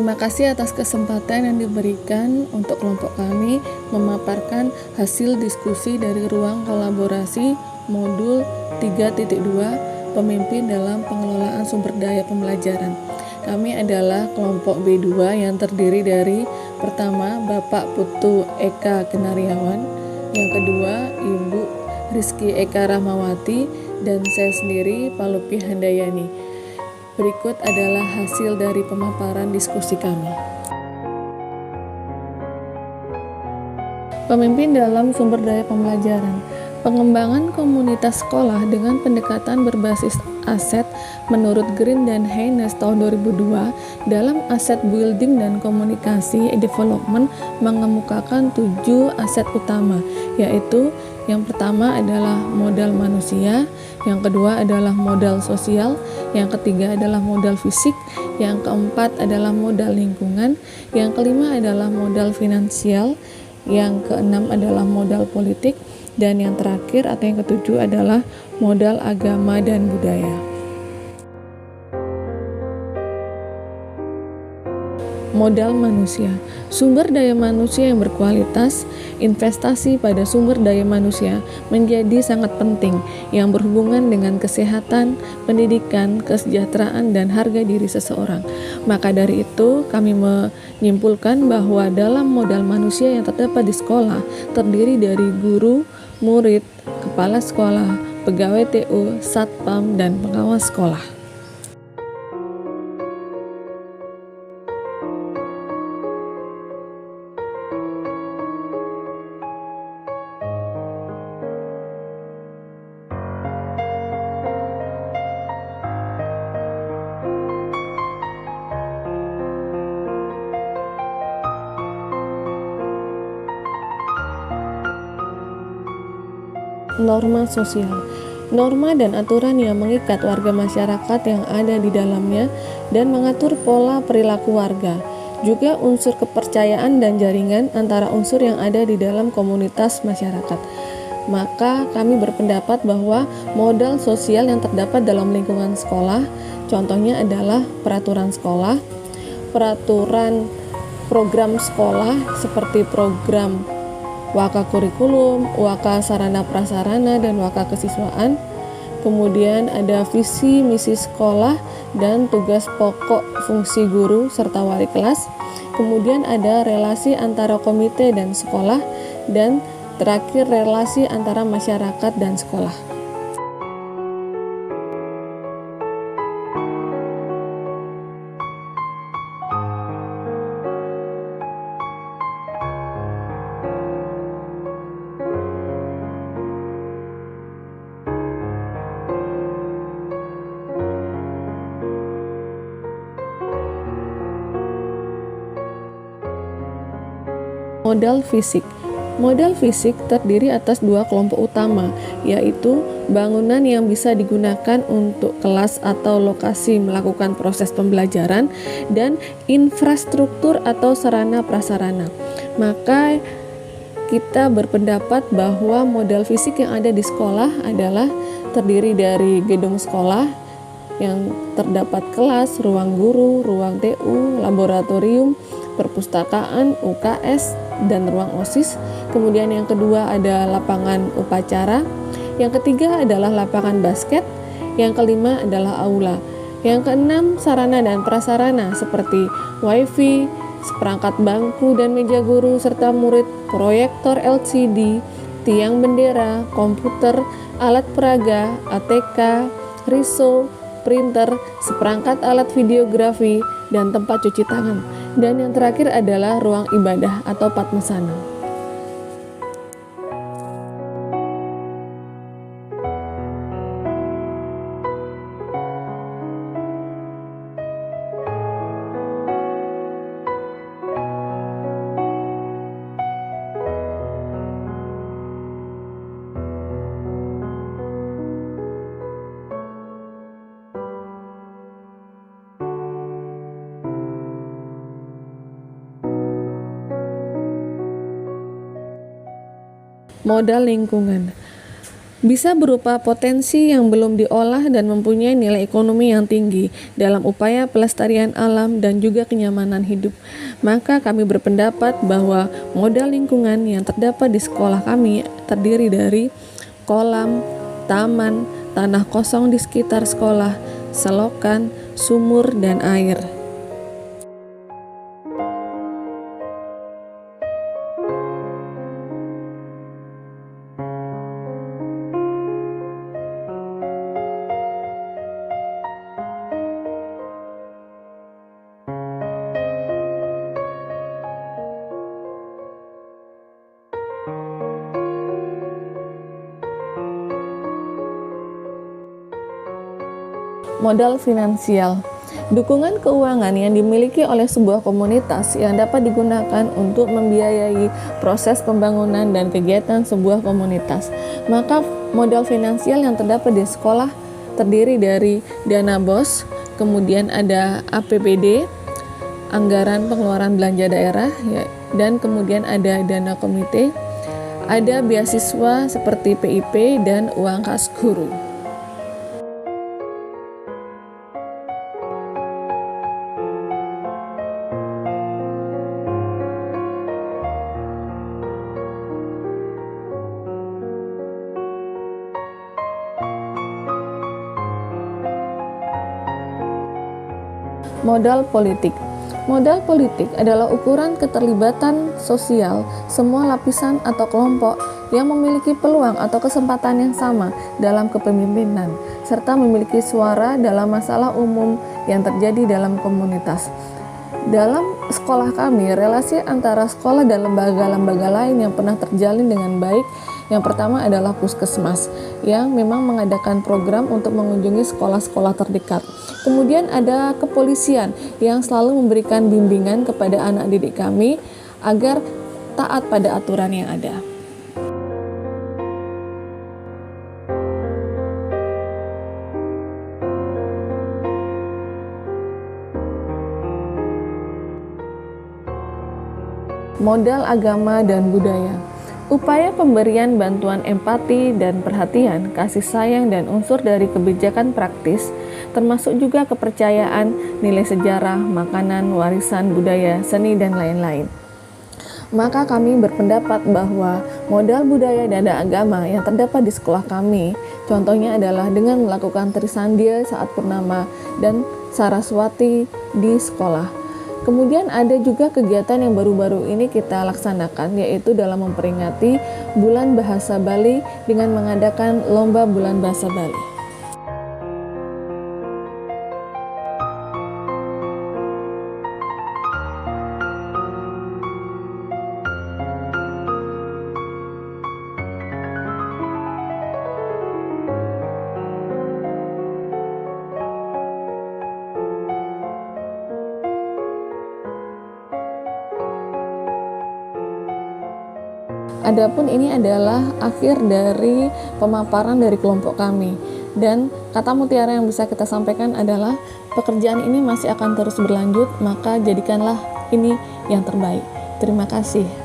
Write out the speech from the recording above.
Terima kasih atas kesempatan yang diberikan untuk kelompok kami memaparkan hasil diskusi dari ruang kolaborasi modul 3.2 Pemimpin dalam Pengelolaan Sumber Daya Pembelajaran. Kami adalah kelompok B2 yang terdiri dari pertama Bapak Putu Eka Kenariawan, yang kedua Ibu Rizky Eka Rahmawati, dan saya sendiri Palupi Handayani. Berikut adalah hasil dari pemaparan diskusi kami. Pemimpin dalam sumber daya pembelajaran. Pengembangan komunitas sekolah dengan pendekatan berbasis aset menurut Green dan Haynes tahun 2002 dalam aset building dan komunikasi development mengemukakan 7 aset utama, yaitu yang pertama adalah modal manusia, yang kedua adalah modal sosial, yang ketiga adalah modal fisik, yang keempat adalah modal lingkungan, yang kelima adalah modal finansial, yang keenam adalah modal politik, dan yang terakhir atau yang ketujuh adalah modal agama dan budaya. Modal manusia, sumber daya manusia yang berkualitas. Investasi pada sumber daya manusia menjadi sangat penting yang berhubungan dengan kesehatan, pendidikan, kesejahteraan, dan harga diri seseorang. Maka dari itu, kami menyimpulkan bahwa dalam modal manusia yang terdapat di sekolah terdiri dari guru, murid, kepala sekolah, pegawai TU, satpam, dan pengawas sekolah. Norma sosial, norma dan aturan yang mengikat warga masyarakat yang ada di dalamnya dan mengatur pola perilaku warga, juga unsur kepercayaan dan jaringan antara unsur yang ada di dalam komunitas masyarakat. Maka kami berpendapat bahwa modal sosial yang terdapat dalam lingkungan sekolah, contohnya adalah peraturan sekolah, peraturan program sekolah seperti program Waka Kurikulum, Waka Sarana Prasarana, dan Waka Kesiswaan. Kemudian ada visi misi sekolah dan tugas pokok fungsi guru serta wali kelas. Kemudian ada relasi antara komite dan sekolah, dan terakhir relasi antara masyarakat dan sekolah. Modal fisik. Modal fisik terdiri atas 2 kelompok utama, yaitu bangunan yang bisa digunakan untuk kelas atau lokasi melakukan proses pembelajaran, dan infrastruktur atau sarana prasarana. Maka kita berpendapat bahwa modal fisik yang ada di sekolah adalah terdiri dari gedung sekolah yang terdapat kelas, ruang guru, ruang TU, laboratorium, perpustakaan, UKS, dan ruang OSIS. Kemudian yang kedua ada lapangan upacara, yang ketiga adalah lapangan basket, yang kelima adalah aula, yang keenam sarana dan prasarana seperti wifi, seperangkat bangku dan meja guru serta murid, proyektor LCD, tiang bendera, komputer, alat peraga, ATK, riso, printer, seperangkat alat videografi, dan tempat cuci tangan. Dan yang terakhir adalah ruang ibadah atau padmasana. Modal lingkungan. Bisa berupa potensi yang belum diolah dan mempunyai nilai ekonomi yang tinggi dalam upaya pelestarian alam dan juga kenyamanan hidup. Maka kami berpendapat bahwa modal lingkungan yang terdapat di sekolah kami terdiri dari kolam, taman, tanah kosong di sekitar sekolah, selokan, sumur, dan air. Modal finansial. Dukungan keuangan yang dimiliki oleh sebuah komunitas yang dapat digunakan untuk membiayai proses pembangunan dan kegiatan sebuah komunitas. Maka modal finansial yang terdapat di sekolah terdiri dari dana BOS, kemudian ada APBD, anggaran pengeluaran belanja daerah, dan kemudian ada dana komite, ada beasiswa seperti PIP dan uang kas guru. Modal politik. Modal politik adalah ukuran keterlibatan sosial semua lapisan atau kelompok yang memiliki peluang atau kesempatan yang sama dalam kepemimpinan, serta memiliki suara dalam masalah umum yang terjadi dalam komunitas. Dalam sekolah kami, relasi antara sekolah dan lembaga-lembaga lain yang pernah terjalin dengan baik. Yang pertama adalah puskesmas, yang memang mengadakan program untuk mengunjungi sekolah-sekolah terdekat. Kemudian ada kepolisian yang selalu memberikan bimbingan kepada anak didik kami agar taat pada aturan yang ada. Modal agama dan budaya. Upaya pemberian bantuan empati dan perhatian, kasih sayang dan unsur dari kebijakan praktis, termasuk juga kepercayaan, nilai sejarah, makanan, warisan budaya, seni, dan lain-lain. Maka kami berpendapat bahwa modal budaya dan agama yang terdapat di sekolah kami, contohnya adalah dengan melakukan trisandya saat purnama dan saraswati di sekolah. Kemudian ada juga kegiatan yang baru-baru ini kita laksanakan, yaitu dalam memperingati Bulan Bahasa Bali dengan mengadakan Lomba Bulan Bahasa Bali. Adapun ini adalah akhir dari pemaparan dari kelompok kami, dan kata mutiara yang bisa kita sampaikan adalah pekerjaan ini masih akan terus berlanjut, maka jadikanlah ini yang terbaik. Terima kasih.